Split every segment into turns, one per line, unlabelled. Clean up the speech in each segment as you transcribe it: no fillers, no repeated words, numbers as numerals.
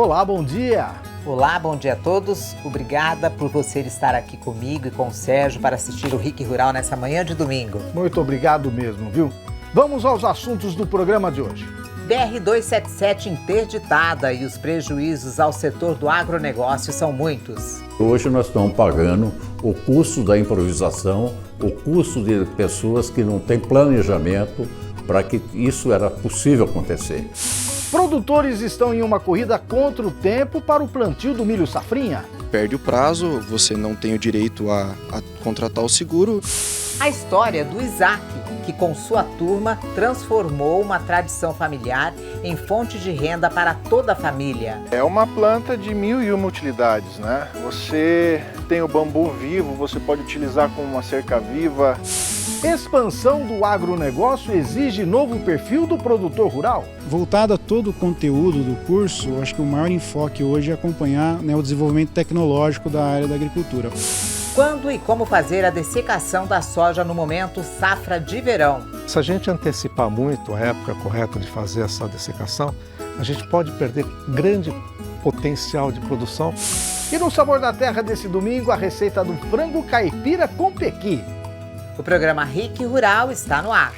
Olá, bom dia!
Olá, bom dia a todos. Obrigada por você estar aqui comigo e com o Sérgio para assistir o RIC Rural nessa manhã de domingo.
Muito obrigado mesmo, viu? Vamos aos assuntos do programa de hoje.
BR-277 interditada e os prejuízos ao setor do agronegócio são muitos.
Hoje nós estamos pagando o custo da improvisação, o custo de pessoas que não têm planejamento para que isso era possível acontecer.
Produtores estão em uma corrida contra o tempo para o plantio do milho safrinha.
Perde o prazo, você não tem o direito a contratar o seguro.
A história do Isaac, que com sua turma transformou uma tradição familiar em fonte de renda para toda a família.
É uma planta de 1001 utilidades, né? Você tem o bambu vivo, você pode utilizar como uma cerca viva.
Expansão do agronegócio exige novo perfil do produtor rural.
Voltado a todo o conteúdo do curso, acho que o maior enfoque hoje é acompanhar o desenvolvimento tecnológico da área da agricultura.
Quando e como fazer a dessecação da soja no momento safra de verão?
Se a gente antecipar muito a época correta de fazer essa dessecação, a gente pode perder grande potencial de produção.
E no Sabor da Terra desse domingo, a receita do frango caipira com pequi.
O programa RIC Rural está no ar.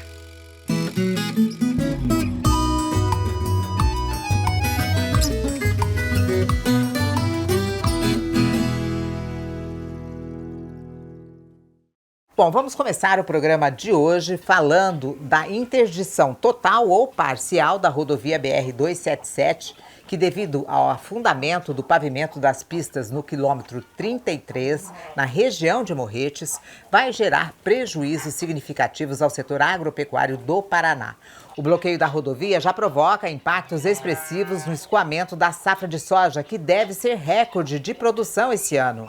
Bom, vamos começar o programa de hoje falando da interdição total ou parcial da rodovia BR-277, que devido ao afundamento do pavimento das pistas no quilômetro 33, na região de Morretes, vai gerar prejuízos significativos ao setor agropecuário do Paraná. O bloqueio da rodovia já provoca impactos expressivos no escoamento da safra de soja, que deve ser recorde de produção esse ano.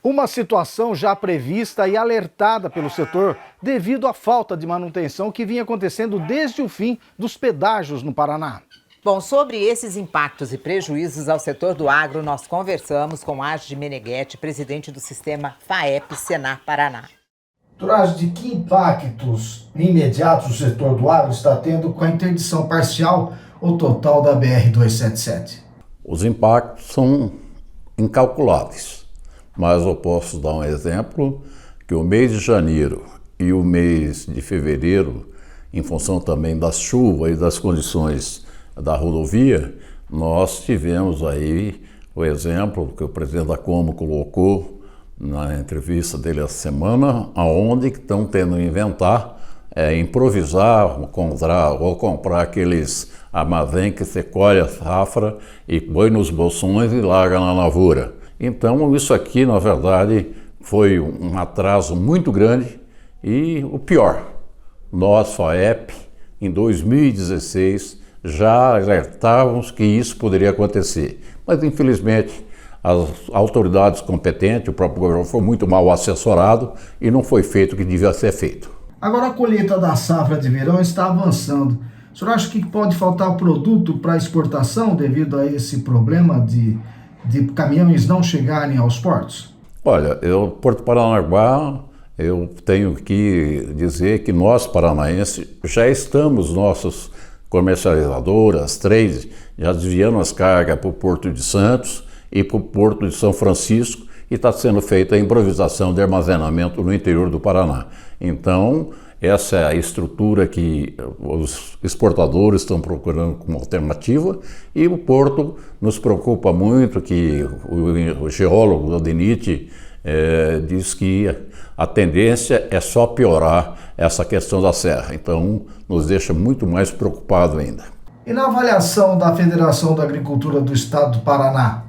Uma situação já prevista e alertada pelo setor devido à falta de manutenção que vinha acontecendo desde o fim dos pedágios no Paraná.
Bom, sobre esses impactos e prejuízos ao setor do agro, nós conversamos com Agde Meneghetti, presidente do sistema FAEP Senar Paraná.
De que impactos imediatos o setor do agro está tendo com a interdição parcial ou total da BR-277?
Os impactos são incalculáveis. Mas eu posso dar um exemplo, que o mês de janeiro e o mês de fevereiro, em função também das chuvas e das condições da rodovia, nós tivemos aí o exemplo que o presidente da Como colocou na entrevista dele essa semana, aonde estão tendo que inventar, improvisar, comprar aqueles armazéns que você colhe a safra e põe nos bolsões e larga na lavoura. Então, isso aqui, na verdade, foi um atraso muito grande e o pior, nós, FAEP, em 2016, já alertávamos que isso poderia acontecer. Mas, infelizmente, as autoridades competentes, o próprio governo foi muito mal assessorado e não foi feito o que devia ser feito.
Agora a colheita da safra de verão está avançando. O senhor acha que pode faltar produto para exportação devido a esse problema de caminhões não chegarem aos portos?
Olha, Porto Paranaguá, eu tenho que dizer que nós, paranaenses, já estamos, nossas comercializadoras, trades, já desviando as cargas para o Porto de Santos e para o Porto de São Francisco, e está sendo feita a improvisação de armazenamento no interior do Paraná. Então, essa é a estrutura que os exportadores estão procurando como alternativa, e o Porto nos preocupa muito, que o geólogo da DENIT diz que a tendência é só piorar essa questão da serra, então nos deixa muito mais preocupado ainda.
E na avaliação da Federação da Agricultura do Estado do Paraná,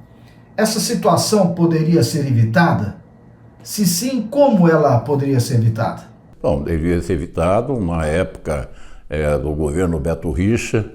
essa situação poderia ser evitada? Se sim, como ela poderia ser evitada?
Bom, deveria ser evitado na época do governo Beto Richa,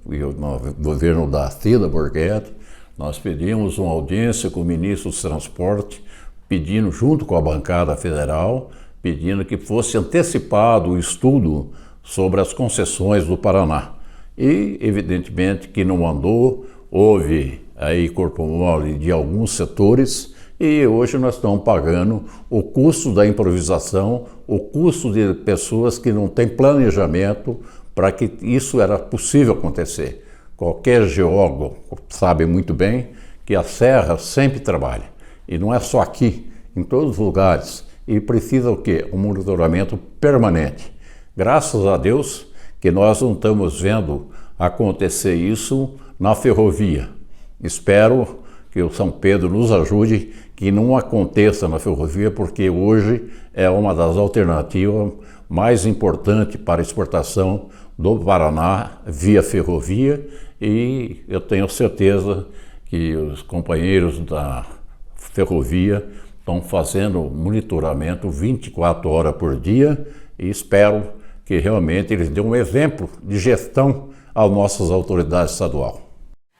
no governo da Cida Borghetti, nós pedimos uma audiência com o ministro dos Transportes, pedindo, junto com a bancada federal, pedindo que fosse antecipado o estudo sobre as concessões do Paraná. E, evidentemente, que não andou, houve aí corpo mole de alguns setores, e hoje nós estamos pagando o custo da improvisação, o custo de pessoas que não têm planejamento para que isso era possível acontecer. Qualquer geólogo sabe muito bem que a serra sempre trabalha. E não é só aqui, em todos os lugares. E precisa o quê? Um monitoramento permanente. Graças a Deus que nós não estamos vendo acontecer isso na ferrovia. Espero que o São Pedro nos ajude que não aconteça na ferrovia, porque hoje é uma das alternativas mais importantes para a exportação do Paraná via ferrovia, e eu tenho certeza que os companheiros da ferrovia estão fazendo monitoramento 24 horas por dia, e espero que realmente eles dêem um exemplo de gestão às nossas autoridades estaduais.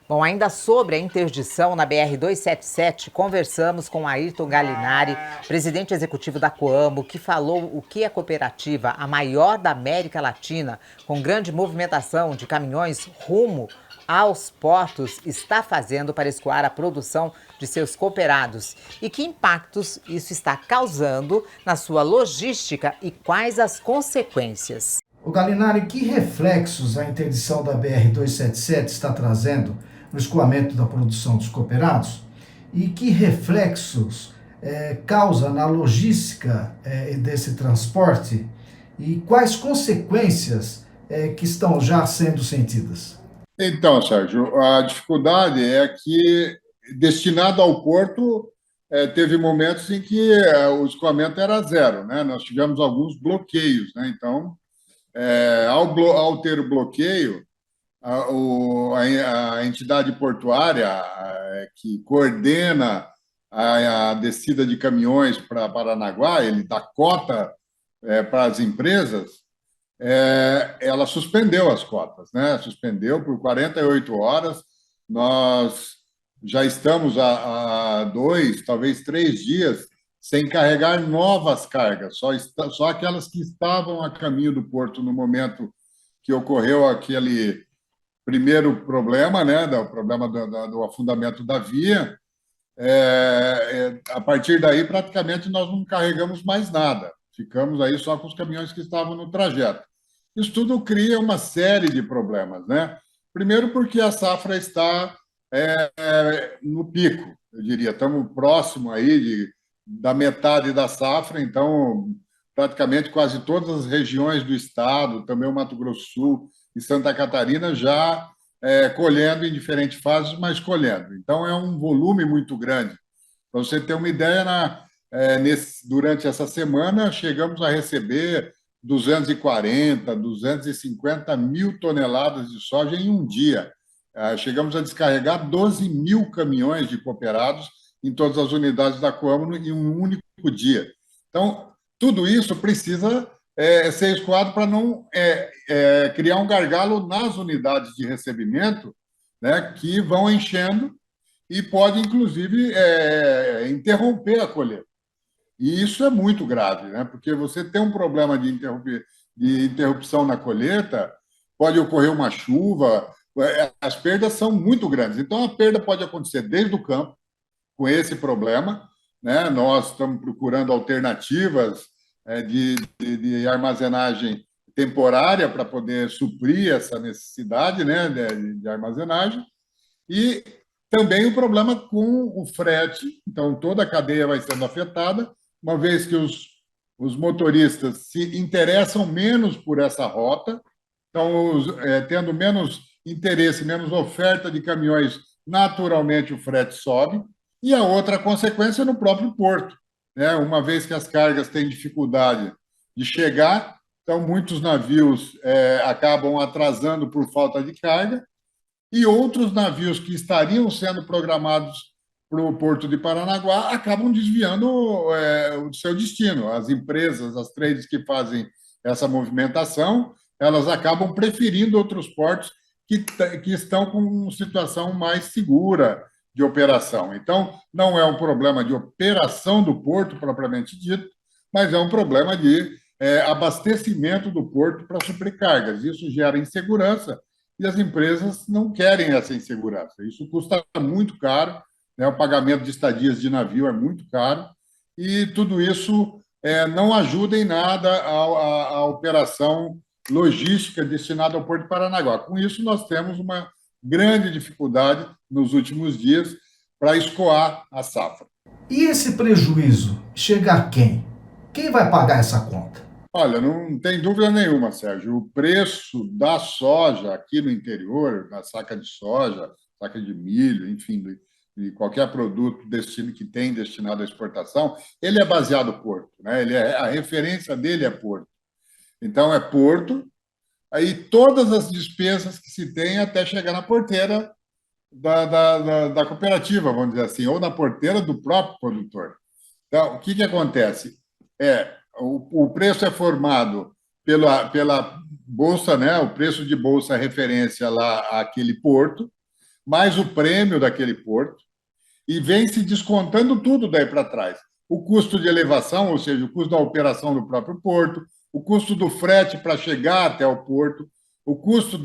Bom, ainda sobre a interdição na BR-277, conversamos com Ayrton Galinari, presidente executivo da Coamo, que falou o que a cooperativa, a maior da América Latina, com grande movimentação de caminhões rumo aos portos, está fazendo para escoar a produção de seus cooperados e que impactos isso está causando na sua logística e quais as consequências.
O Galinari, que reflexos a interdição da BR-277 está trazendo no escoamento da produção dos cooperados e que reflexos causa na logística desse transporte e quais consequências que estão já sendo sentidas?
Então, Sérgio, a dificuldade é que, destinado ao porto, teve momentos em que o escoamento era zero, né? Nós tivemos alguns bloqueios, né? Então, ao ter o bloqueio, a entidade portuária que coordena a descida de caminhões para Paranaguá, ele dá cota para as empresas, ela suspendeu as cotas, né? Suspendeu por 48 horas. Nós já estamos há 2, talvez 3 dias sem carregar novas cargas, só aquelas que estavam a caminho do porto no momento que ocorreu aquele primeiro problema, né? O problema do afundamento da via. A partir daí, praticamente, nós não carregamos mais nada. Ficamos aí só com os caminhões que estavam no trajeto. Isso tudo cria uma série de problemas, né? Primeiro porque a safra está no pico, eu diria. Estamos próximo aí da metade da safra, então praticamente quase todas as regiões do estado, também o Mato Grosso do Sul e Santa Catarina já colhendo em diferentes fases, mas colhendo. Então é um volume muito grande. Para você ter uma ideia, durante essa semana chegamos a receber 240, 250 mil toneladas de soja em um dia. Chegamos a descarregar 12 mil caminhões de cooperados em todas as unidades da Coamo em um único dia. Então, tudo isso precisa ser escoado para não criar um gargalo nas unidades de recebimento, né, que vão enchendo e pode, inclusive, interromper a colheita. E isso é muito grave, né? Porque você tem um problema de interrupção na colheita, pode ocorrer uma chuva, as perdas são muito grandes. Então, a perda pode acontecer desde o campo, com esse problema, né? Nós estamos procurando alternativas de armazenagem temporária para poder suprir essa necessidade, né, de armazenagem, e também o problema com o frete. Então, toda a cadeia vai sendo afetada, uma vez que os motoristas se interessam menos por essa rota, então, tendo menos interesse, menos oferta de caminhões, naturalmente o frete sobe, e a outra consequência é no próprio porto, né? Uma vez que as cargas têm dificuldade de chegar, então muitos navios acabam atrasando por falta de carga, e outros navios que estariam sendo programados para o Porto de Paranaguá acabam desviando o seu destino. As empresas, as trades que fazem essa movimentação, elas acabam preferindo outros portos que estão com situação mais segura de operação. Então, não é um problema de operação do porto, propriamente dito, mas é um problema de abastecimento do porto para suprir cargas. Isso gera insegurança e as empresas não querem essa insegurança. Isso custa muito caro, né? O pagamento de estadias de navio é muito caro e tudo isso não ajuda em nada a operação logística destinada ao Porto de Paranaguá. Com isso, nós temos uma grande dificuldade nos últimos dias para escoar a safra.
E esse prejuízo chega a quem? Quem vai pagar essa conta?
Olha, não tem dúvida nenhuma, Sérgio. O preço da soja aqui no interior, da saca de soja, saca de milho, enfim, de qualquer produto que tem destinado à exportação, ele é baseado no porto, né? A referência dele é porto. Então, é porto, aí todas as despesas que se tem até chegar na porteira da cooperativa, vamos dizer assim, ou na porteira do próprio produtor. Então, o que acontece? O preço é formado pela bolsa, né? O preço de bolsa é referência lá àquele porto, mais o prêmio daquele porto, e vem se descontando tudo daí para trás. O custo de elevação, ou seja, o custo da operação do próprio porto, o custo do frete para chegar até o porto, o custo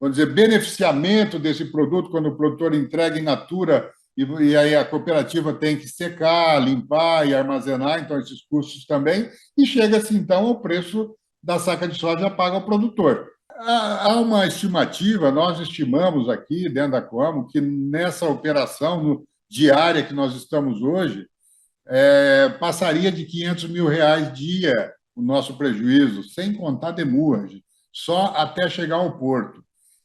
vamos dizer, beneficiamento desse produto quando o produtor entrega in natura e aí a cooperativa tem que secar, limpar e armazenar, então esses custos também, e chega-se então ao preço da saca de soja paga ao produtor. Há uma estimativa, nós estimamos aqui dentro da Coamo que nessa operação diária que nós estamos hoje, passaria de R$500 mil dia o nosso prejuízo, sem contar demurragem, só até chegar ao porto.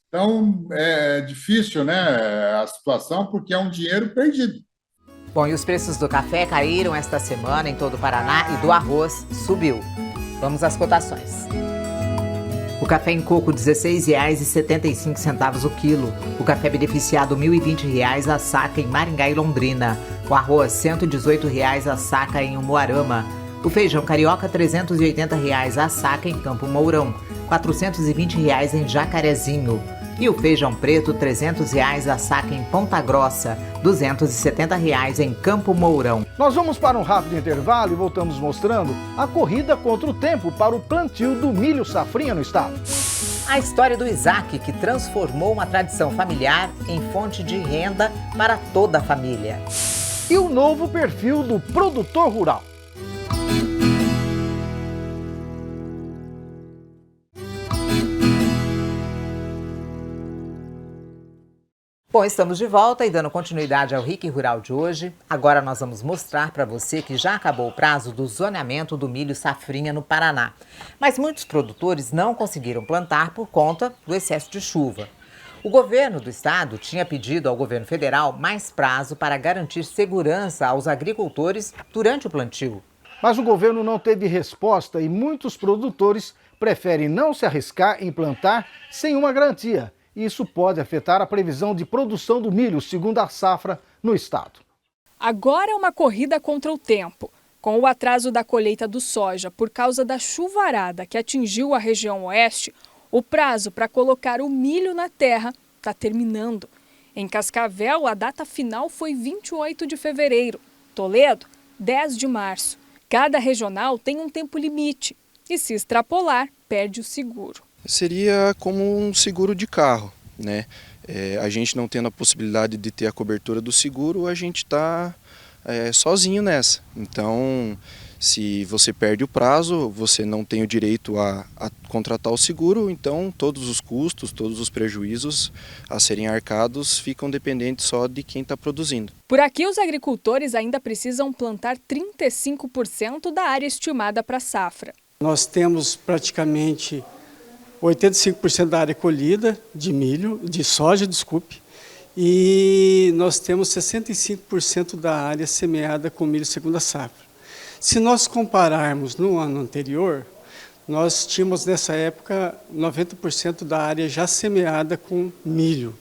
Então, é difícil, né, a situação, porque é um dinheiro perdido.
Bom, e os preços do café caíram esta semana em todo o Paraná e do arroz subiu. Vamos às cotações. O café em coco, R$ 16,75 o quilo. O café beneficiado, R$ 1.020 a saca em Maringá e Londrina. O arroz, R$ 118 a saca em Umuarama. O feijão carioca, R$ 380 a saca em Campo Mourão. R$ 420 em Jacarezinho. E o feijão preto, R$ 300 a saca em Ponta Grossa, R$ 270 em Campo Mourão.
Nós vamos para um rápido intervalo e voltamos mostrando a corrida contra o tempo para o plantio do milho safrinha no estado.
A história do Isaac, que transformou uma tradição familiar em fonte de renda para toda a família.
E o novo perfil do produtor rural.
Bom, estamos de volta e dando continuidade ao RIC Rural de hoje. Agora nós vamos mostrar para você que já acabou o prazo do zoneamento do milho safrinha no Paraná. Mas muitos produtores não conseguiram plantar por conta do excesso de chuva. O governo do estado tinha pedido ao governo federal mais prazo para garantir segurança aos agricultores durante o plantio.
Mas o governo não teve resposta e muitos produtores preferem não se arriscar em plantar sem uma garantia. Isso pode afetar a previsão de produção do milho, segundo a safra, no estado.
Agora é uma corrida contra o tempo. Com o atraso da colheita do soja por causa da chuvarada que atingiu a região oeste, o prazo para colocar o milho na terra está terminando. Em Cascavel, a data final foi 28 de fevereiro. Toledo, 10 de março. Cada regional tem um tempo limite e, se extrapolar, perde o seguro.
Seria como um seguro de carro, né? A gente não tendo a possibilidade de ter a cobertura do seguro, a gente está sozinho nessa. Então, se você perde o prazo, você não tem o direito a contratar o seguro, então todos os custos, todos os prejuízos a serem arcados ficam dependentes só de quem está produzindo.
Por aqui, os agricultores ainda precisam plantar 35% da área estimada para a safra.
Nós temos praticamente 85% da área colhida de milho, de soja, e nós temos 65% da área semeada com milho segunda safra. Se nós compararmos no ano anterior, nós tínhamos nessa época 90% da área já semeada com milho,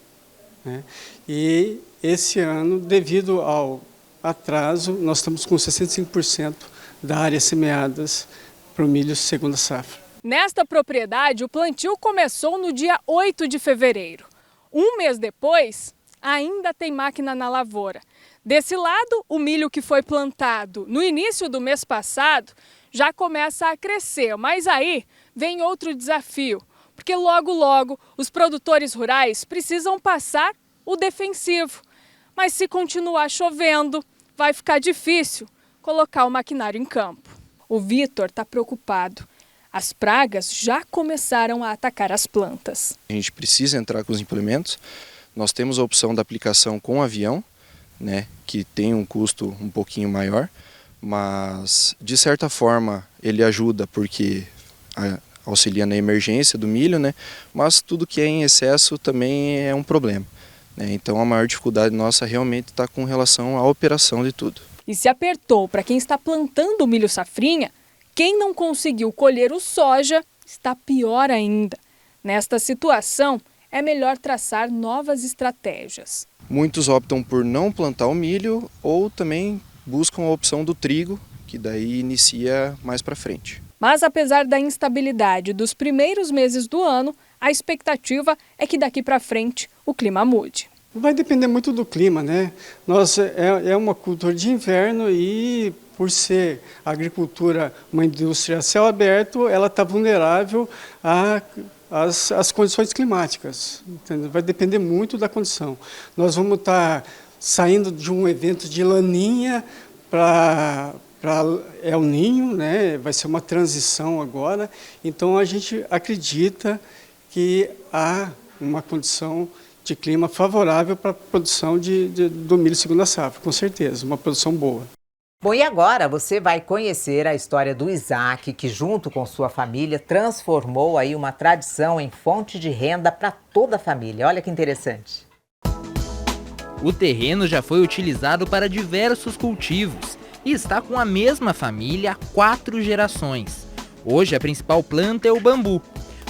né? E esse ano, devido ao atraso, nós estamos com 65% da área semeadas para o milho segunda safra.
Nesta propriedade, o plantio começou no dia 8 de fevereiro. Um mês depois, ainda tem máquina na lavoura. Desse lado, o milho que foi plantado no início do mês passado já começa a crescer, mas aí vem outro desafio, porque logo os produtores rurais precisam passar o defensivo. Mas se continuar chovendo, vai ficar difícil colocar o maquinário em campo. O Vitor está preocupado. as pragas já começaram a atacar as plantas.
A gente precisa entrar com os implementos. Nós temos a opção da aplicação com avião, né, que tem um custo um pouquinho maior, mas de certa forma ele ajuda porque auxilia na emergência do milho, né, mas tudo que é em excesso também é um problema, né, então a maior dificuldade nossa realmente está com relação à operação de tudo.
E se apertou para quem está plantando o milho safrinha, quem não conseguiu colher o soja está pior ainda. Nesta situação, é melhor traçar novas estratégias.
Muitos optam por não plantar o milho ou também buscam a opção do trigo, que daí inicia mais para frente.
Mas apesar da instabilidade dos primeiros meses do ano, a expectativa é que daqui para frente o clima mude.
Vai depender muito do clima, né? É uma cultura de inverno e, por ser a agricultura uma indústria a céu aberto, ela está vulnerável às condições climáticas. Entendeu? Vai depender muito da condição. Nós vamos estar saindo de um evento de laninha para El Niño, né? Vai ser uma transição agora. Então a gente acredita que há uma condição de clima favorável para a produção do milho segunda safra, com certeza, uma produção boa.
Bom, e agora você vai conhecer a história do Isaac, que junto com sua família transformou aí uma tradição em fonte de renda para toda a família. Olha que interessante.
O terreno já foi utilizado para diversos cultivos e está com a mesma família há 4 gerações. Hoje a principal planta é o bambu.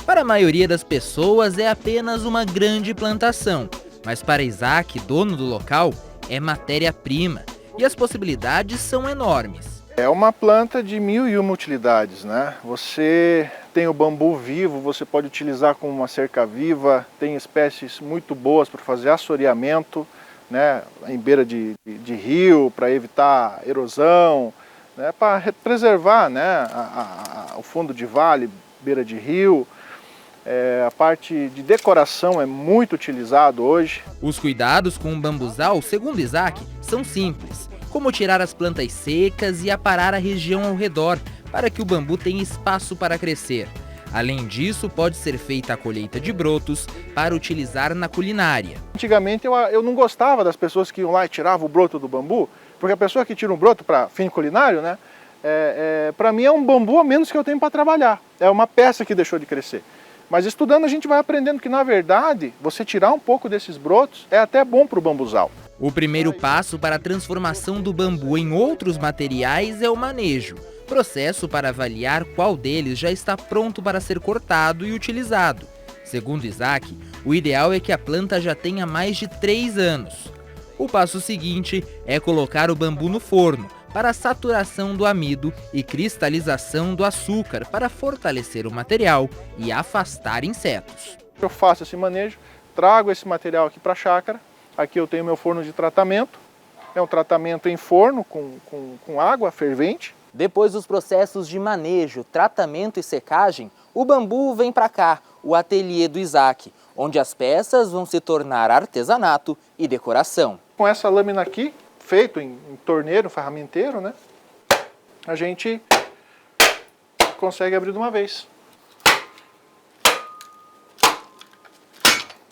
Para a maioria das pessoas é apenas uma grande plantação, mas para Isaac, dono do local, é matéria-prima e as possibilidades são enormes.
É uma planta de 1001 utilidades, né? Você tem o bambu vivo, você pode utilizar como uma cerca viva, tem espécies muito boas para fazer assoreamento, né? Em beira de rio, para evitar erosão, né? Para preservar, né? O fundo de vale, beira de rio. A parte de decoração é muito utilizado hoje.
Os cuidados com o bambuzal, segundo Isaac, são simples, como tirar as plantas secas e aparar a região ao redor, para que o bambu tenha espaço para crescer. Além disso, pode ser feita a colheita de brotos para utilizar na culinária.
Antigamente eu não gostava das pessoas que iam lá e tiravam o broto do bambu, porque a pessoa que tira um broto para fim culinário, né, para mim é um bambu a menos que eu tenho para trabalhar. É uma peça que deixou de crescer. Mas estudando a gente vai aprendendo que, na verdade, você tirar um pouco desses brotos é até bom para o bambuzal.
O primeiro passo para a transformação do bambu em outros materiais é o manejo, processo para avaliar qual deles já está pronto para ser cortado e utilizado. Segundo Isaac, o ideal é que a planta já tenha mais de 3 anos. O passo seguinte é colocar o bambu no forno, para a saturação do amido e cristalização do açúcar para fortalecer o material e afastar insetos.
Eu faço esse manejo, trago esse material aqui para a chácara, aqui eu tenho meu forno de tratamento, é um tratamento em forno com água fervente.
Depois dos processos de manejo, tratamento e secagem, o bambu vem para cá, o ateliê do Isaac, onde as peças vão se tornar artesanato e decoração.
Com essa lâmina aqui, feito em torneiro, ferramenteiro, né? A gente consegue abrir de uma vez.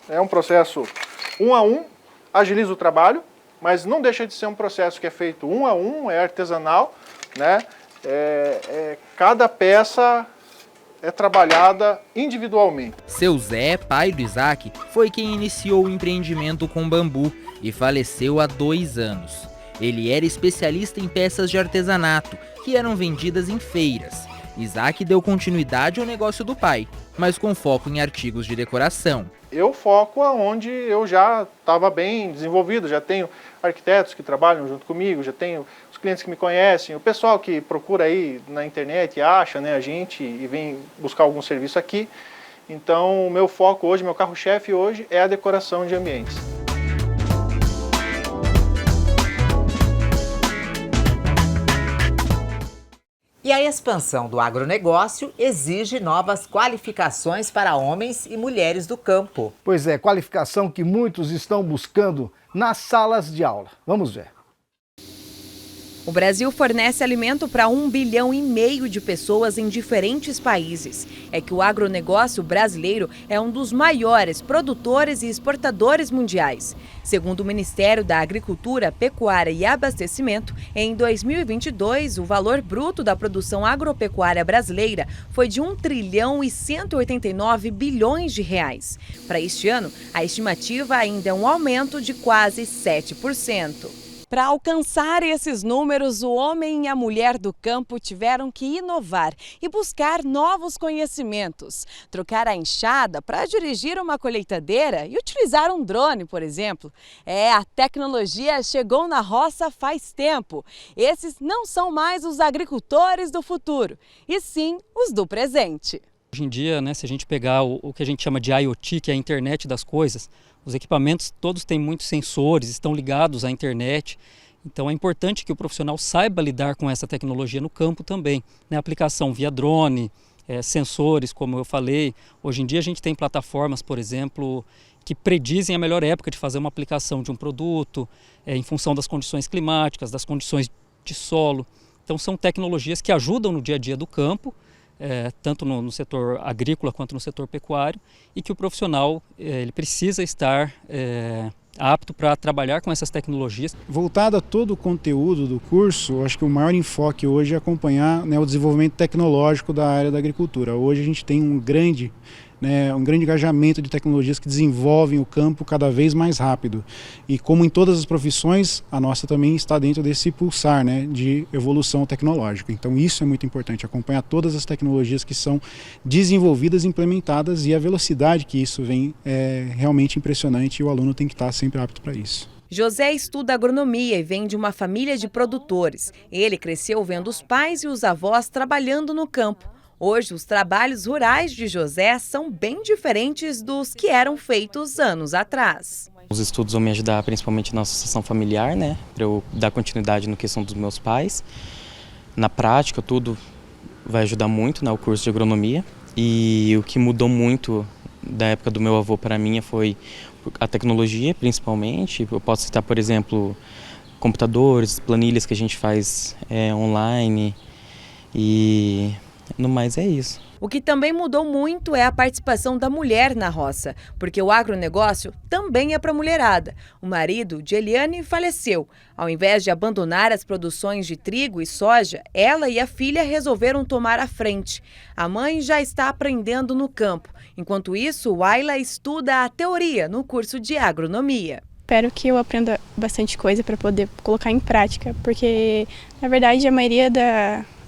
É um processo 1 a 1, agiliza o trabalho, mas não deixa de ser um processo que é feito 1 a 1, é artesanal, né? Cada peça é trabalhada individualmente.
Seu Zé, pai do Isaac, foi quem iniciou o empreendimento com bambu e faleceu há 2 anos. Ele era especialista em peças de artesanato, que eram vendidas em feiras. Isaac deu continuidade ao negócio do pai, mas com foco em artigos de decoração.
Eu foco aonde eu já estava bem desenvolvido, já tenho arquitetos que trabalham junto comigo, já tenho os clientes que me conhecem, o pessoal que procura aí na internet e acha, né, a gente e vem buscar algum serviço aqui. Então o meu foco hoje, meu carro-chefe hoje é a decoração de ambientes.
E a expansão do agronegócio exige novas qualificações para homens e mulheres do campo.
Pois é, qualificação que muitos estão buscando nas salas de aula. Vamos ver.
O Brasil fornece alimento para 1,5 bilhão de pessoas em diferentes países. É que o agronegócio brasileiro é um dos maiores produtores e exportadores mundiais. Segundo o Ministério da Agricultura, Pecuária e Abastecimento, em 2022, o valor bruto da produção agropecuária brasileira foi de 1 trilhão e 189 bilhões de reais. Para este ano, a estimativa ainda é um aumento de quase 7%. Para alcançar esses números, o homem e a mulher do campo tiveram que inovar e buscar novos conhecimentos. Trocar a enxada para dirigir uma colheitadeira e utilizar um drone, por exemplo. A tecnologia chegou na roça faz tempo. Esses não são mais os agricultores do futuro, e sim os do presente.
Hoje em dia, se a gente pegar o que a gente chama de IoT, que é a internet das coisas, os equipamentos todos têm muitos sensores, estão ligados à internet. Então é importante que o profissional saiba lidar com essa tecnologia no campo também. Aplicação via drone, sensores, como eu falei. Hoje em dia a gente tem plataformas, por exemplo, que predizem a melhor época de fazer uma aplicação de um produto, em função das condições climáticas, das condições de solo. Então são tecnologias que ajudam no dia a dia do campo, tanto no setor agrícola quanto no setor pecuário, e que o profissional ele precisa estar apto para trabalhar com essas tecnologias.
Voltado a todo o conteúdo do curso, acho que o maior enfoque hoje é acompanhar o desenvolvimento tecnológico da área da agricultura. Hoje a gente tem um grande engajamento de tecnologias que desenvolvem o campo cada vez mais rápido. E como em todas as profissões, a nossa também está dentro desse pulsar de evolução tecnológica. Então isso é muito importante, acompanhar todas as tecnologias que são desenvolvidas, implementadas, e a velocidade que isso vem é realmente impressionante, e o aluno tem que estar sempre apto para isso.
José estuda agronomia e vem de uma família de produtores. Ele cresceu vendo os pais e os avós trabalhando no campo. Hoje, os trabalhos rurais de José são bem diferentes dos que eram feitos anos atrás.
Os estudos vão me ajudar principalmente na associação familiar, para eu dar continuidade no questão dos meus pais. Na prática, tudo vai ajudar muito, o curso de agronomia. E o que mudou muito da época do meu avô para a minha foi a tecnologia, principalmente. Eu posso citar, por exemplo, computadores, planilhas que a gente faz online e... No mais é isso.
O que também mudou muito é a participação da mulher na roça, porque o agronegócio também é para a mulherada. O marido de Eliane faleceu. Ao invés de abandonar as produções de trigo e soja, ela e a filha resolveram tomar a frente. A mãe já está aprendendo no campo. Enquanto isso, Ayla estuda a teoria no curso de agronomia.
Espero que eu aprenda bastante coisa para poder colocar em prática, porque, na verdade, a maioria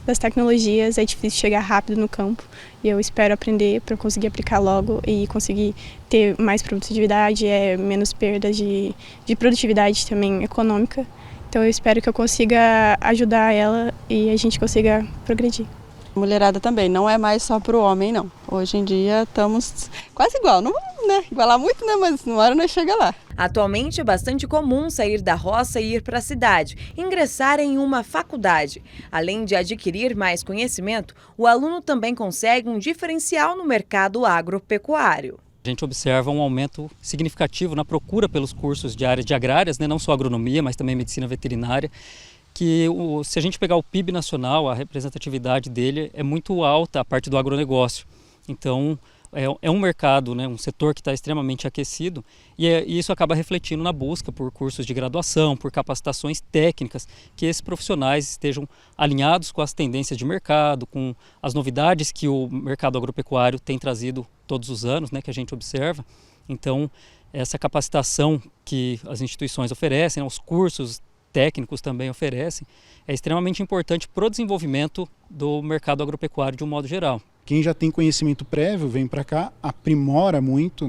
das tecnologias é difícil chegar rápido no campo, e eu espero aprender para conseguir aplicar logo e conseguir ter mais produtividade, menos perdas de produtividade também econômica. Então eu espero que eu consiga ajudar ela e a gente consiga progredir.
Mulherada também, não é mais só para o homem, não. Hoje em dia estamos quase igual, não vamos igualar muito, mas uma hora nós chega lá.
Atualmente é bastante comum sair da roça e ir para a cidade, ingressar em uma faculdade. Além de adquirir mais conhecimento, o aluno também consegue um diferencial no mercado agropecuário.
A gente observa um aumento significativo na procura pelos cursos de áreas de agrárias, não só agronomia, mas também medicina veterinária. Que se a gente pegar o PIB nacional, a representatividade dele é muito alta a parte do agronegócio. Então é um mercado, um setor que está extremamente aquecido, e isso acaba refletindo na busca por cursos de graduação, por capacitações técnicas, que esses profissionais estejam alinhados com as tendências de mercado, com as novidades que o mercado agropecuário tem trazido todos os anos, que a gente observa. Então essa capacitação que as instituições oferecem, os cursos técnicos também oferecem, é extremamente importante para o desenvolvimento do mercado agropecuário de um modo geral.
Quem já tem conhecimento prévio vem para cá, aprimora muito,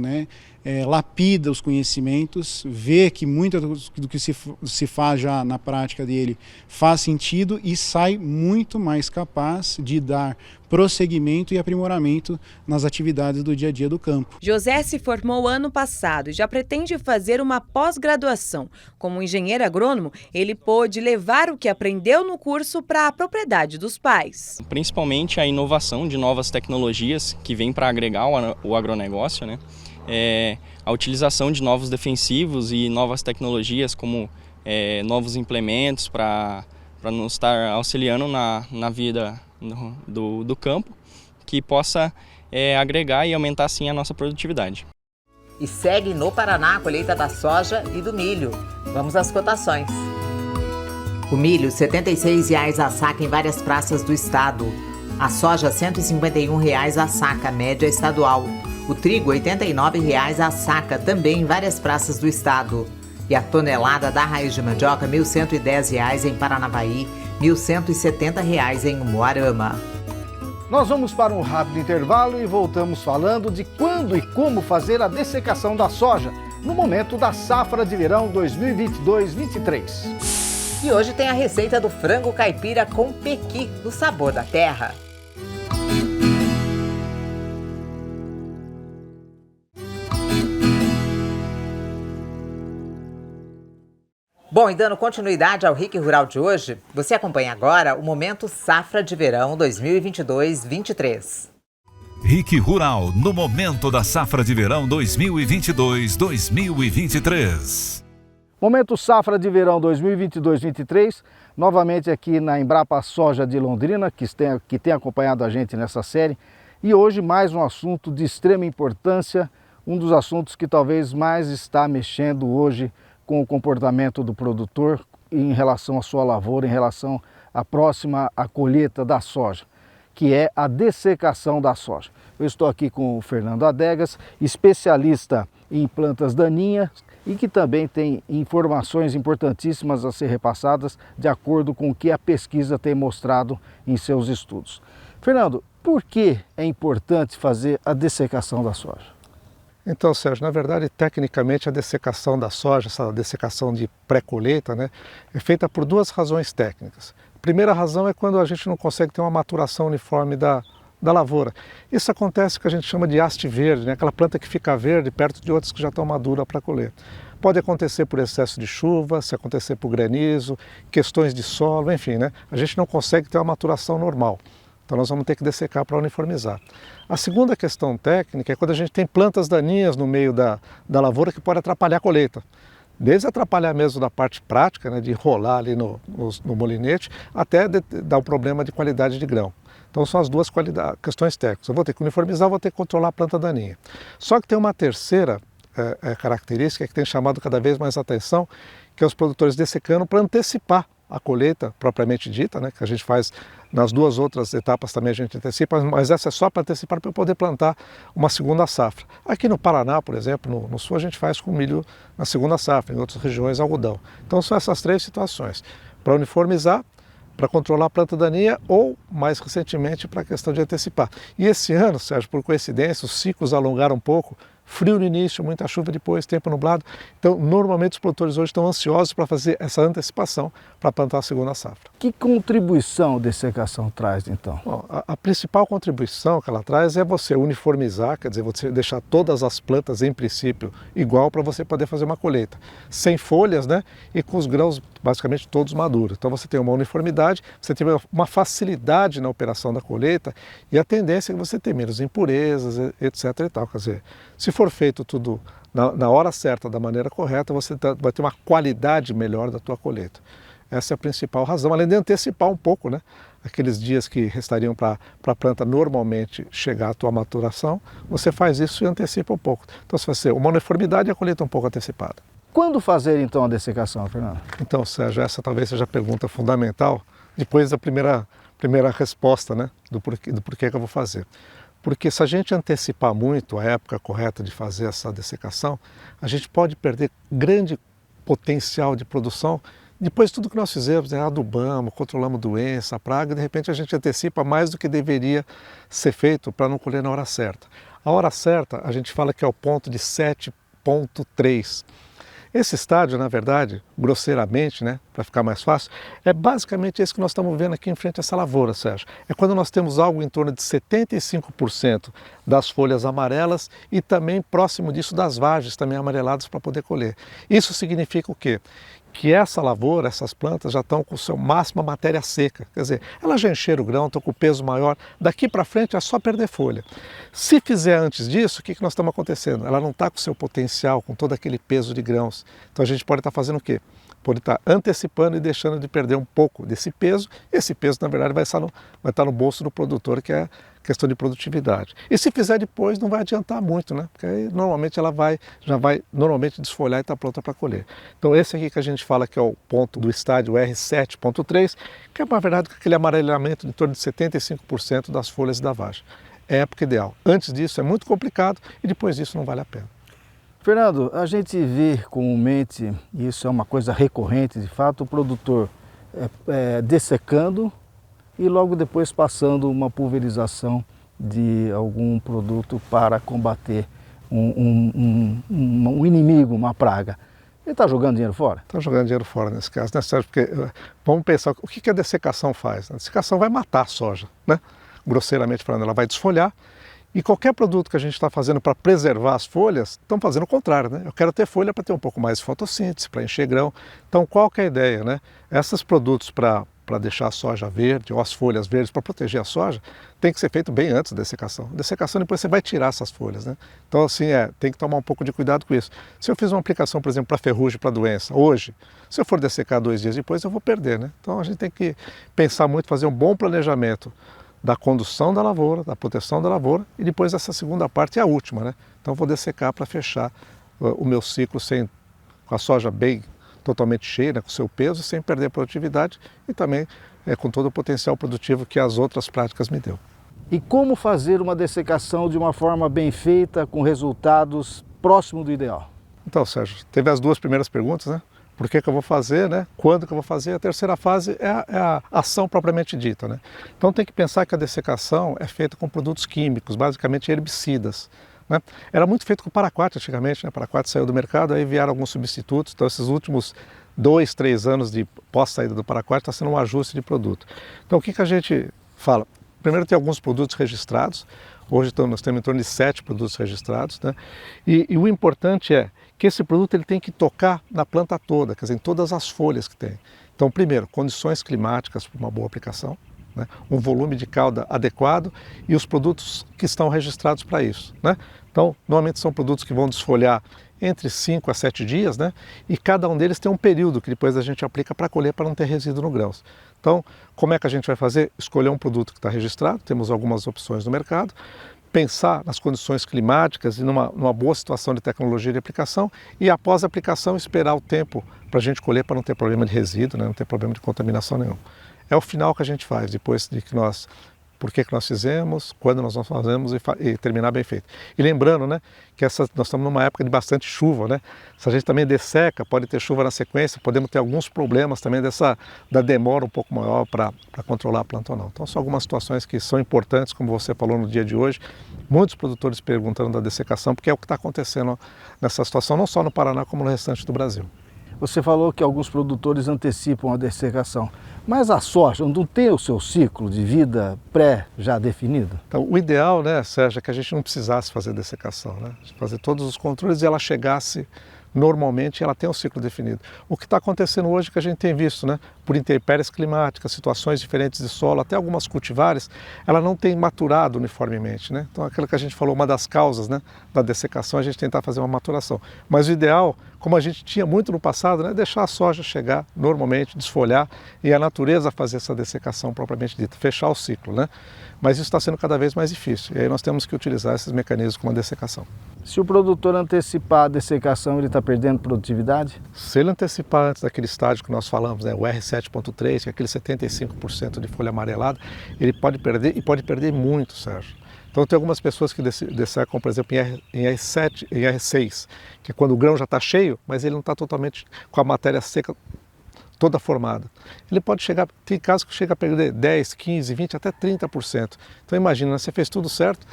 lapida os conhecimentos, vê que muito do que se faz já na prática dele faz sentido e sai muito mais capaz de dar prosseguimento e aprimoramento nas atividades do dia a dia do campo.
José se formou ano passado e já pretende fazer uma pós-graduação. Como engenheiro agrônomo, ele pôde levar o que aprendeu no curso para a propriedade dos pais.
Principalmente a inovação de novas tecnologias que vem para agregar o agronegócio, a utilização de novos defensivos e novas tecnologias como novos implementos para
para nos estar auxiliando na vida do campo, que possa agregar e aumentar assim a nossa produtividade.
E segue no Paraná a colheita da soja e do milho. Vamos às cotações. O milho, R$ 76,00 a saca em várias praças do estado. A soja, R$ 151,00 a saca, média estadual. O trigo, R$ 89,00 a saca, também em várias praças do estado. E a tonelada da raiz de mandioca, R$ 1.110,00 em Paranavaí, R$ 1.170,00 em Umuarama.
Nós vamos para um rápido intervalo e voltamos falando de quando e como fazer a dessecação da soja no momento da safra de verão 2022-23.
E hoje tem a receita do frango caipira com pequi, do sabor da terra. Bom, e dando continuidade ao RIC Rural de hoje, você acompanha agora o Momento Safra de Verão 2022-23.
RIC Rural, no momento da safra de verão 2022-2023.
Momento Safra de Verão 2022-23, novamente aqui na Embrapa Soja de Londrina, que tem acompanhado a gente nessa série. E hoje mais um assunto de extrema importância, um dos assuntos que talvez mais está mexendo hoje com o comportamento do produtor em relação à sua lavoura, em relação à próxima colheita da soja, que é a dessecação da soja. Eu estou aqui com o Fernando Adegas, especialista em plantas daninhas e que também tem informações importantíssimas a ser repassadas de acordo com o que a pesquisa tem mostrado em seus estudos. Fernando, por que é importante fazer a dessecação da soja?
Então, Sérgio, na verdade, tecnicamente a dessecação da soja, essa dessecação de pré-colheita, né, é feita por duas razões técnicas. A primeira razão é quando a gente não consegue ter uma maturação uniforme da lavoura. Isso acontece que a gente chama de haste verde, né, aquela planta que fica verde perto de outras que já estão maduras para colher. Pode acontecer por excesso de chuva, se acontecer por granizo, questões de solo, enfim, né, a gente não consegue ter uma maturação normal. Então nós vamos ter que dessecar para uniformizar. A segunda questão técnica é quando a gente tem plantas daninhas no meio da lavoura que pode atrapalhar a colheita. Desde atrapalhar mesmo da parte prática, né, de rolar ali no molinete, até dar um problema de qualidade de grão. Então são as duas questões técnicas. Eu vou ter que uniformizar, vou ter que controlar a planta daninha. Só que tem uma terceira característica que tem chamado cada vez mais atenção, que é os produtores dessecando para antecipar a colheita propriamente dita, né, que a gente faz nas duas outras etapas também a gente antecipa, mas essa é só para antecipar para eu poder plantar uma segunda safra. Aqui no Paraná, por exemplo, no sul a gente faz com milho na segunda safra, em outras regiões algodão. Então são essas três situações, para uniformizar, para controlar a planta daninha ou, mais recentemente, para a questão de antecipar. E esse ano, Sérgio, por coincidência, os ciclos alongaram um pouco, frio no início, muita chuva depois, tempo nublado. Então, normalmente os produtores hoje estão ansiosos para fazer essa antecipação para plantar a segunda safra.
Que contribuição a dessecação traz, então?
Bom, a principal contribuição que ela traz é você uniformizar, quer dizer, você deixar todas as plantas, em princípio, igual para você poder fazer uma colheita. Sem folhas, né? E com os grãos basicamente todos maduros. Então você tem uma uniformidade, você tem uma facilidade na operação da colheita e a tendência é que você tenha menos impurezas, etc. e tal. Quer dizer, se for feito tudo na hora certa, da maneira correta, você vai ter uma qualidade melhor da tua colheita. Essa é a principal razão, além de antecipar um pouco, né, aqueles dias que restariam para a planta normalmente chegar à tua maturação, você faz isso e antecipa um pouco. Então, se você uma uniformidade e a colheita um pouco antecipada.
Quando fazer, então, a dessecação, Fernando?
Então, Sérgio, essa talvez seja a pergunta fundamental, depois da primeira resposta, né, do porquê que eu vou fazer. Porque se a gente antecipar muito a época correta de fazer essa dessecação, a gente pode perder grande potencial de produção. Depois de tudo que nós fizemos, né, adubamos, controlamos doença, praga, de repente a gente antecipa mais do que deveria ser feito para não colher na hora certa. A hora certa, a gente fala que é o ponto de 7,3. Esse estádio, na verdade, grosseiramente, né, para ficar mais fácil, é basicamente esse que nós estamos vendo aqui em frente a essa lavoura, Sérgio. É quando nós temos algo em torno de 75% das folhas amarelas e também próximo disso das vagens também amareladas para poder colher. Isso significa o quê? Que essa lavoura, essas plantas já estão com sua máxima matéria seca, quer dizer, elas já encheram o grão, estão com o peso maior, daqui para frente é só perder folha. Se fizer antes disso, o que nós estamos acontecendo? Ela não está com o seu potencial, com todo aquele peso de grãos, então a gente pode estar fazendo o quê? Pode estar antecipando e deixando de perder um pouco desse peso. Esse peso, na verdade, vai estar no bolso do produtor, que é questão de produtividade. E se fizer depois, não vai adiantar muito, né? Porque aí, normalmente ela já vai normalmente desfolhar e está pronta para colher. Então esse aqui que a gente fala que é o ponto do estádio R7.3, que é, na verdade, aquele amarelamento de torno de 75% das folhas da vagem. É a época ideal. Antes disso é muito complicado e depois disso não vale a pena.
Fernando, a gente vê comumente, e isso é uma coisa recorrente de fato, o produtor dessecando e logo depois passando uma pulverização de algum produto para combater um inimigo, uma praga. Ele está jogando dinheiro fora?
Está jogando dinheiro fora nesse caso, né, Sérgio? Porque vamos pensar, o que a dessecação faz? A dessecação vai matar a soja, né? Grosseiramente falando, ela vai desfolhar. E qualquer produto que a gente está fazendo para preservar as folhas, estão fazendo o contrário, né? Eu quero ter folha para ter um pouco mais de fotossíntese, para encher grão. Então, qual que é a ideia, né? Esses produtos para deixar a soja verde, ou as folhas verdes, para proteger a soja, tem que ser feito bem antes da dessecação. A dessecação, depois você vai tirar essas folhas, né? Então, assim, tem que tomar um pouco de cuidado com isso. Se eu fiz uma aplicação, por exemplo, para ferrugem, para doença, hoje, se eu for dessecar 2 dias depois, eu vou perder, né? Então, a gente tem que pensar muito, fazer um bom planejamento da condução da lavoura, da proteção da lavoura, e depois essa segunda parte é a última, né? Então vou dessecar para fechar o meu ciclo com a soja bem totalmente cheia, né, com o seu peso, sem perder a produtividade e também com todo o potencial produtivo que as outras práticas me deu.
E como fazer uma dessecação de uma forma bem feita, com resultados próximos do ideal?
Então, Sérgio, teve as 2 primeiras perguntas, né? Por que eu vou fazer, né? Quando que eu vou fazer? A terceira fase é a ação propriamente dita, né? Então tem que pensar que a dessecação é feita com produtos químicos, basicamente herbicidas, né? Era muito feito com paraquat antigamente, né? Paraquat saiu do mercado, aí vieram alguns substitutos, então esses últimos 2, 3 anos de pós-saída do paraquat está sendo um ajuste de produto. Então o que a gente fala? Primeiro tem alguns produtos registrados, hoje nós temos em torno de 7 produtos registrados, né? E o importante é que esse produto ele tem que tocar na planta toda, quer dizer, em todas as folhas que tem. Então, primeiro, condições climáticas para uma boa aplicação, né? Um volume de cauda adequado e os produtos que estão registrados para isso, né? Então, normalmente são produtos que vão desfolhar entre 5 a 7 dias, né? E cada um deles tem um período que depois a gente aplica para colher para não ter resíduo no grãos. Então, como é que a gente vai fazer? Escolher um produto que está registrado, temos algumas opções no mercado, pensar nas condições climáticas e numa boa situação de tecnologia de aplicação e após a aplicação esperar o tempo para a gente colher para não ter problema de resíduo, né? Não ter problema de contaminação nenhum. É o final que a gente faz, depois de que por que nós fizemos, quando nós fazemos e terminar bem feito. E lembrando, né, que nós estamos numa época de bastante chuva, né? Se a gente também desseca, pode ter chuva na sequência, podemos ter alguns problemas também da demora um pouco maior para controlar a planta ou não. Então são algumas situações que são importantes, como você falou no dia de hoje. Muitos produtores perguntando da dessecação, porque é o que está acontecendo nessa situação, não só no Paraná, como no restante do Brasil.
Você falou que alguns produtores antecipam a dessecação, mas a soja não tem o seu ciclo de vida já definido?
Então, o ideal, né, Sérgio, é que a gente não precisasse fazer dessecação, né? Fazer todos os controles e ela chegasse normalmente, ela tem um ciclo definido. O que está acontecendo hoje que a gente tem visto, né, por intempéries climáticas, situações diferentes de solo, até algumas cultivares, ela não tem maturado uniformemente, né? Então, aquilo que a gente falou, uma das causas, né, da dessecação, a gente tentar fazer uma maturação. Mas o ideal, como a gente tinha muito no passado, né, deixar a soja chegar normalmente, desfolhar e a natureza fazer essa dessecação propriamente dita, fechar o ciclo, né? Mas isso está sendo cada vez mais difícil e aí nós temos que utilizar esses mecanismos como a dessecação.
Se o produtor antecipar a dessecação, ele está perdendo produtividade?
Se ele antecipar antes daquele estágio que nós falamos, né, o R7.3, que é aquele 75% de folha amarelada, ele pode perder e pode perder muito, Sérgio. Então tem algumas pessoas que dessecam, por exemplo, em R7, em R6, que é quando o grão já está cheio, mas ele não está totalmente com a matéria seca toda formada. Ele pode chegar, tem casos que chega a perder 10, 15, 20, até 30%. Então imagina, você fez tudo certo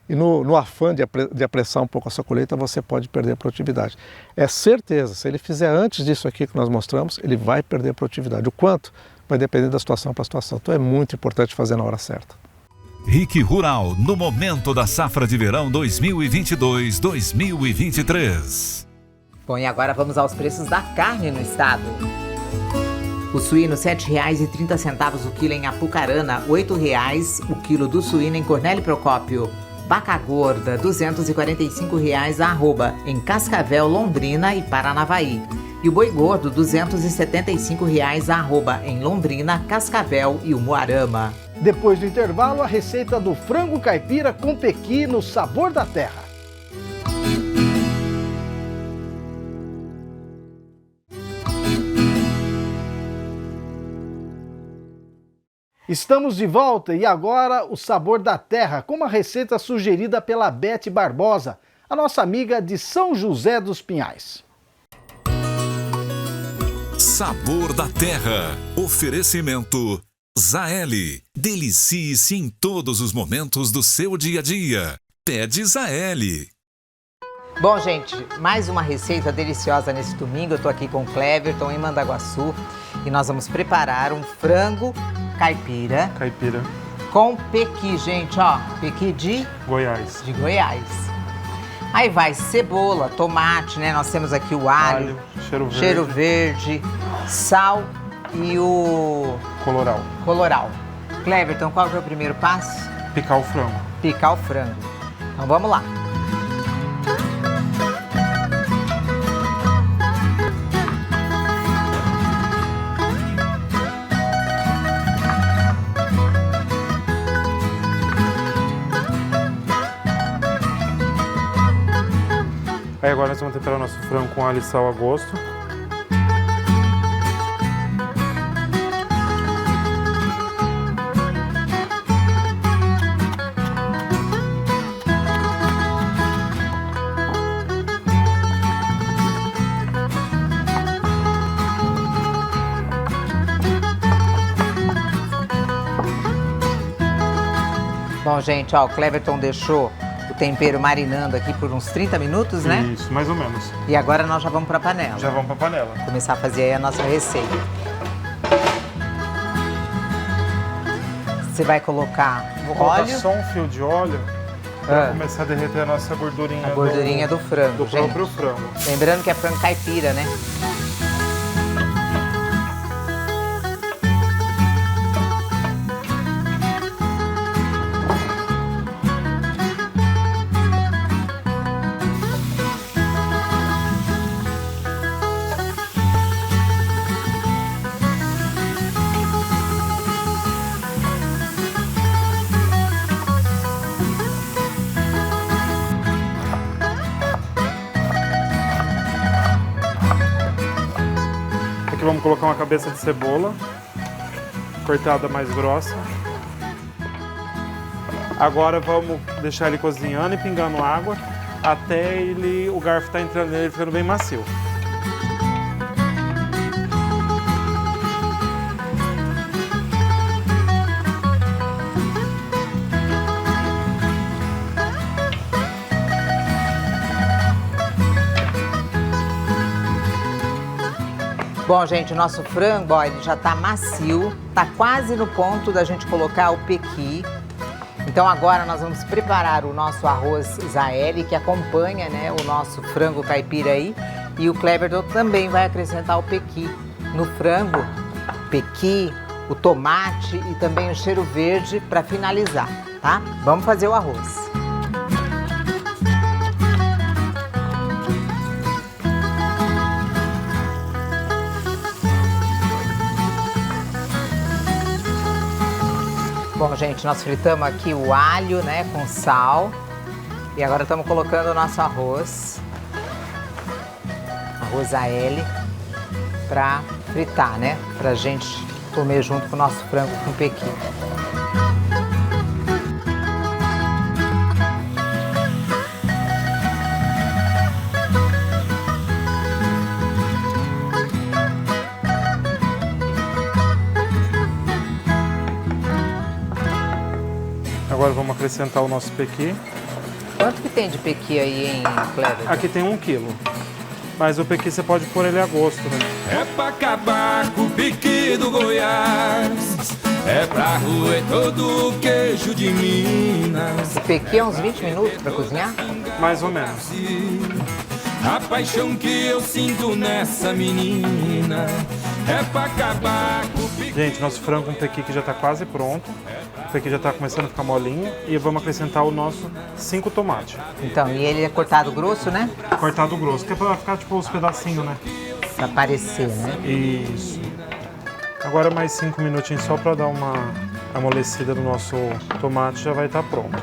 e no afã de apressar um pouco a sua colheita, você pode perder a produtividade. É certeza, se ele fizer antes disso aqui que nós mostramos, ele vai perder a produtividade. O quanto? Vai depender da situação para a situação. Então é muito importante fazer na hora certa.
RIC Rural, no momento da safra de verão 2022-2023.
Bom, e agora vamos aos preços da carne no estado. O suíno R$ 7,30 o quilo em Apucarana, R$ 8,00 o quilo do suíno em Cornélio Procópio, vaca gorda, R$ 245 a arroba, em Cascavel, Londrina e Paranavaí. E o boi gordo, R$ 275 a arroba, em Londrina, Cascavel e Umuarama.
Depois do intervalo, a receita do frango caipira com pequi no Sabor da Terra. Estamos de volta e agora o Sabor da Terra, com uma receita sugerida pela Beth Barbosa, a nossa amiga de São José dos Pinhais.
Sabor da Terra. Oferecimento Zaeli. Delicie-se em todos os momentos do seu dia a dia. Pede Zaeli.
Bom, gente, mais uma receita deliciosa nesse domingo. Eu tô aqui com o Cleverton em Mandaguaçu e nós vamos preparar um frango caipira. Com pequi, gente, ó. Pequi de
Goiás.
De Goiás. Aí vai cebola, tomate, né? Nós temos aqui o alho, cheiro verde, sal e o coloral. Cleverton, qual que é o primeiro passo?
Picar o frango.
Picar o frango. Então vamos lá.
Aí agora nós vamos temperar nosso frango com alho e sal a gosto.
Bom, gente, ó, o Cleverton deixou o tempero marinando aqui por uns 30 minutos, né?
Isso, mais ou menos.
E agora nós já vamos para a panela.
Já vamos para a panela.
Começar a fazer aí a nossa receita. Você vai colocar
Vou colocar
óleo.
só um fio de óleo para começar a derreter a nossa gordurinha.
A gordurinha do frango,
do
gente.
próprio frango.
Lembrando que é frango caipira, né?
Aqui vamos colocar uma cabeça de cebola, cortada mais grossa. Agora vamos deixar ele cozinhando e pingando água até o garfo estar entrando nele, ficando bem macio.
Bom, gente, o nosso frango, ó, ele já tá macio, tá quase no ponto da gente colocar o pequi. Então agora nós vamos preparar o nosso arroz Zaeli, que acompanha, né, o nosso frango caipira aí. E o Cleverton também vai acrescentar o pequi no frango, pequi, o tomate e também o cheiro verde para finalizar, tá? Vamos fazer o arroz. Bom, gente, nós fritamos aqui o alho, né, com sal. E agora estamos colocando o nosso arroz. Arroz Zaeli, para fritar, né? Pra gente comer junto com o nosso frango com pequi.
Agora vamos acrescentar o nosso pequi.
Quanto que tem de pequi aí, hein, Cleverton?
Aqui tem 1 quilo. Mas o pequi você pode pôr ele a gosto, né?
É pra acabar com o pequi do Goiás. É pra roer todo o queijo de Minas.
Esse pequi é uns 20 minutos para cozinhar?
Mais ou menos.
A paixão que eu sinto nessa menina é pra acabar com o pequi.
Gente, nosso frango com pequi que já tá quase pronto. Esse aqui já está começando a ficar molinho. E vamos acrescentar o nosso 5 tomates.
Então, e ele é cortado grosso, né?
Cortado grosso, que é para ficar tipo os pedacinhos, né?
Pra aparecer, né?
Isso. Agora mais 5 minutinhos só para dar uma amolecida no nosso tomate, já vai estar pronto.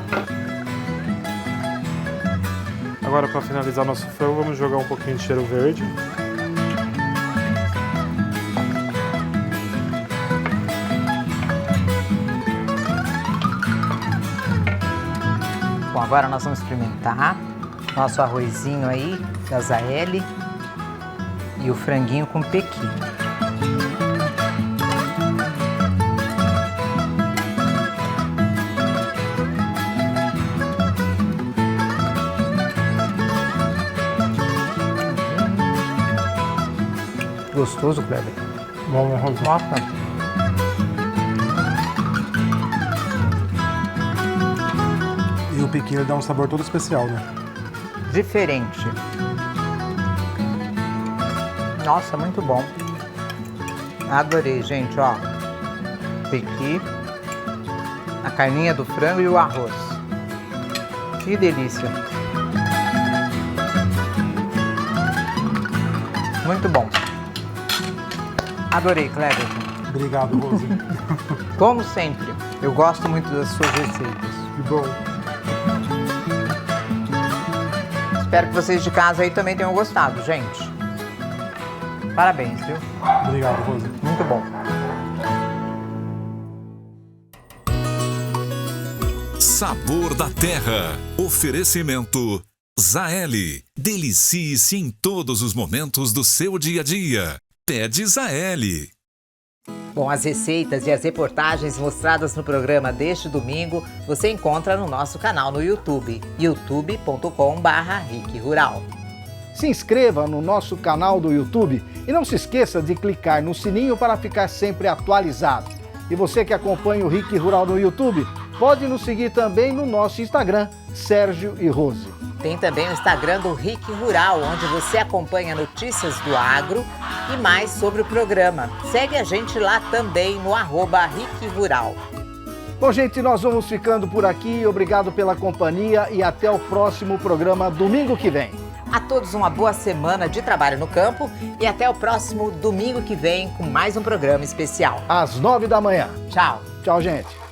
Agora, para finalizar nosso frango, vamos jogar um pouquinho de cheiro verde.
Bom, agora nós vamos experimentar nosso arrozinho aí, da Zaeli, e o franguinho com pequi. Gostoso, Kleber.
Bom, arroz.
Nossa.
E o pequi dá um sabor todo especial, né?
Diferente. Nossa, muito bom. Adorei, gente, ó. Pequi, a carninha do frango e o arroz. Que delícia. Muito bom. Adorei, Kleber.
Obrigado, Rose.
Como sempre, eu gosto muito das suas receitas.
Que bom.
Espero que vocês de casa aí também tenham gostado, gente. Parabéns, viu?
Obrigado, Rose.
Muito bom.
Sabor da Terra. Oferecimento Zaeli. Delicie-se em todos os momentos do seu dia a dia. Pede Zaeli.
Bom, as receitas e as reportagens mostradas no programa deste domingo você encontra no nosso canal no YouTube, youtube.com/RicRural.
Se inscreva no nosso canal do YouTube e não se esqueça de clicar no sininho para ficar sempre atualizado. E você que acompanha o Rick Rural no YouTube, pode nos seguir também no nosso Instagram, Sérgio e Rose.
Tem também o Instagram do Rick Rural, onde você acompanha notícias do agro e mais sobre o programa. Segue a gente lá também no @RicRural.
Bom, gente, nós vamos ficando por aqui. Obrigado pela companhia e até o próximo programa domingo que vem.
A todos uma boa semana de trabalho no campo e até o próximo domingo que vem com mais um programa especial.
Às 9 da manhã.
Tchau.
Tchau, gente.